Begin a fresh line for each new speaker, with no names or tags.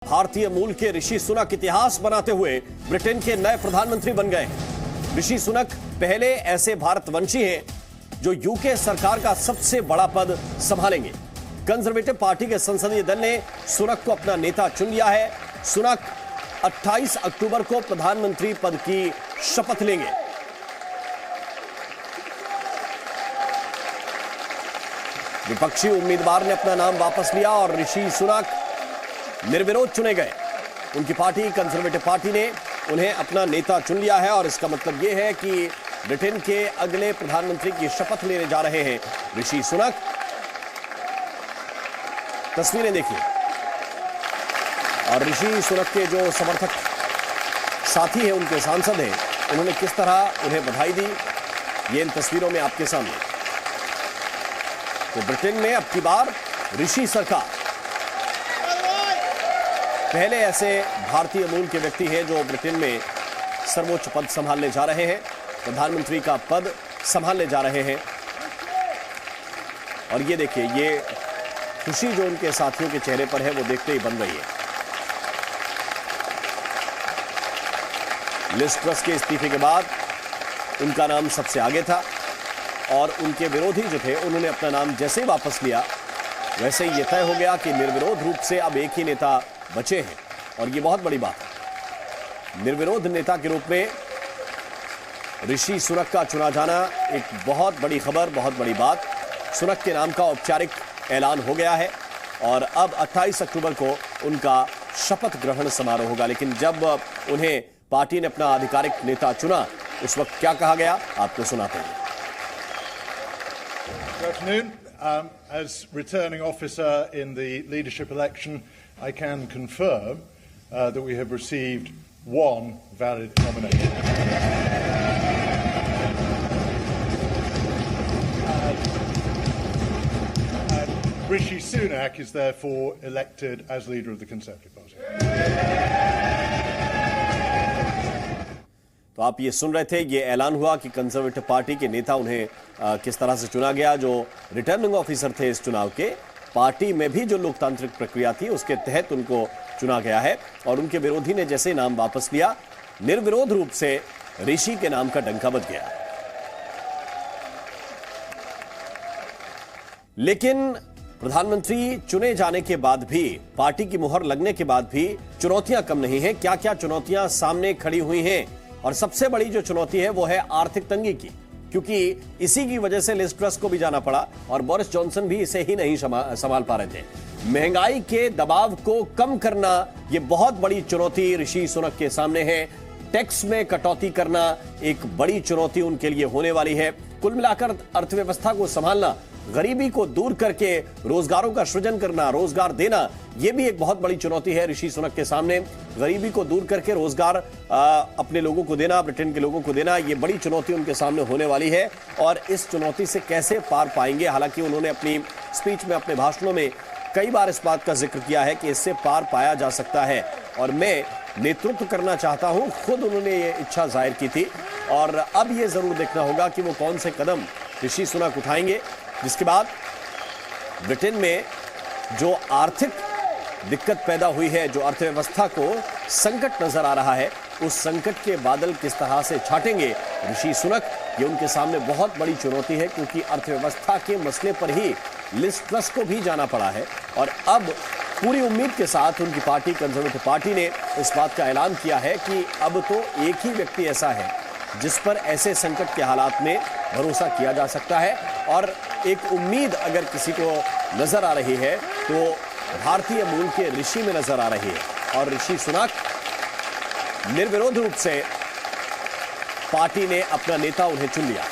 भारतीय मूल के ऋषि सुनक इतिहास बनाते हुए ब्रिटेन के नए प्रधानमंत्री बन गए। ऋषि सुनक पहले ऐसे भारतवंशी हैं जो यूके सरकार का सबसे बड़ा पद संभालेंगे। कंजर्वेटिव पार्टी के संसदीय दल ने सुनक को अपना नेता चुन लिया है। सुनक 28 अक्टूबर को प्रधानमंत्री पद की शपथ लेंगे। विपक्षी उम्मीदवार ने अपना नाम वापस लिया और ऋषि सुनक निर्विरोध चुने गए। उनकी पार्टी कंजर्वेटिव पार्टी ने उन्हें अपना नेता चुन लिया है और इसका मतलब यह है कि ब्रिटेन के अगले प्रधानमंत्री की शपथ लेने जा रहे हैं ऋषि सुनक। तस्वीरें देखिए और ऋषि सुनक के जो समर्थक साथी हैं, उनके सांसद हैं, उन्होंने किस तरह उन्हें बधाई दी, ये इन तस्वीरों में आपके सामने। तो ब्रिटेन में अब की बार ऋषि सरकार, पहले ऐसे भारतीय मूल के व्यक्ति हैं जो ब्रिटेन में सर्वोच्च पद संभालने जा रहे हैं, प्रधानमंत्री का पद संभालने जा रहे हैं। और ये देखिए, ये खुशी जो उनके साथियों के चेहरे पर है वो देखते ही बन रही है। लिज ट्रस के इस्तीफे के बाद उनका नाम सबसे आगे था और उनके विरोधी जो थे उन्होंने अपना नाम जैसे ही वापस लिया वैसे ही यह तय हो गया कि निर्विरोध रूप से अब एक ही नेता बचे हैं। और ये बहुत बड़ी बात है, निर्विरोध नेता के रूप में ऋषि सुनक का चुना जाना एक बहुत बड़ी खबर, बहुत बड़ी बात। सुनक के नाम का औपचारिक ऐलान हो गया है और अब 28 अक्टूबर को उनका शपथ ग्रहण समारोह होगा। लेकिन जब उन्हें पार्टी ने अपना आधिकारिक नेता चुना उस वक्त क्या कहा गया, आपको सुनाते हैं।
Good afternoon. As returning officer in the leadership election, I can confirm that we have received one valid nomination. Rishi Sunak is therefore elected as leader of the Conservative Party.
तो आप ये सुन रहे थे, ये ऐलान हुआ कि कंजर्वेटिव पार्टी के नेता उन्हें किस तरह से चुना गया। जो रिटर्निंग ऑफिसर थे इस चुनाव के, पार्टी में भी जो लोकतांत्रिक प्रक्रिया थी उसके तहत उनको चुना गया है और उनके विरोधी ने जैसे नाम वापस लिया, निर्विरोध रूप से ऋषि के नाम का डंका बज गया। लेकिन प्रधानमंत्री चुने जाने के बाद भी, पार्टी की मुहर लगने के बाद भी चुनौतियां कम नहीं है। क्या क्या चुनौतियां सामने खड़ी हुई हैं, और सबसे बड़ी जो चुनौती है वो है आर्थिक तंगी की, क्योंकि इसी की वजह से लिज ट्रस को भी जाना पड़ा और बोरिस जॉनसन भी इसे ही नहीं संभाल पा रहे थे। महंगाई के दबाव को कम करना ये बहुत बड़ी चुनौती ऋषि सुनक के सामने है। टैक्स में कटौती करना एक बड़ी चुनौती उनके लिए होने वाली है। कुल मिलाकर अर्थव्यवस्था को संभालना, गरीबी को दूर करके रोजगारों का सृजन करना, रोजगार देना, यह भी एक बहुत बड़ी चुनौती है ऋषि सुनक के सामने। गरीबी को दूर करके रोजगार अपने लोगों को देना, ब्रिटेन के लोगों को देना, यह बड़ी चुनौती उनके सामने होने वाली है। और इस चुनौती से कैसे पार पाएंगे, हालांकि उन्होंने अपनी स्पीच में, अपने भाषणों में कई बार इस बात का जिक्र किया है कि इससे पार पाया जा सकता है और मैं नेतृत्व करना चाहता हूं, खुद उन्होंने ये इच्छा जाहिर की थी। और अब यह जरूर देखना होगा कि वो कौन से कदम ऋषि सुनक उठाएंगे, जिसके बाद ब्रिटेन में जो आर्थिक दिक्कत पैदा हुई है, जो अर्थव्यवस्था को संकट नजर आ रहा है, उस संकट के बादल किस तरह से छाटेंगे ऋषि सुनक, ये उनके सामने बहुत बड़ी चुनौती है। क्योंकि अर्थव्यवस्था के मसले पर ही लिज ट्रस को भी जाना पड़ा है और अब पूरी उम्मीद के साथ उनकी पार्टी कंजर्वेटिव पार्टी ने इस बात का ऐलान किया है कि अब तो एक ही व्यक्ति ऐसा है जिस पर ऐसे संकट के हालात में भरोसा किया जा सकता है। और एक उम्मीद अगर किसी को नजर आ रही है तो भारतीय मूल के ऋषि में नजर आ रही है और ऋषि सुनक निर्विरोध रूप से पार्टी ने अपना नेता उन्हें चुन लिया।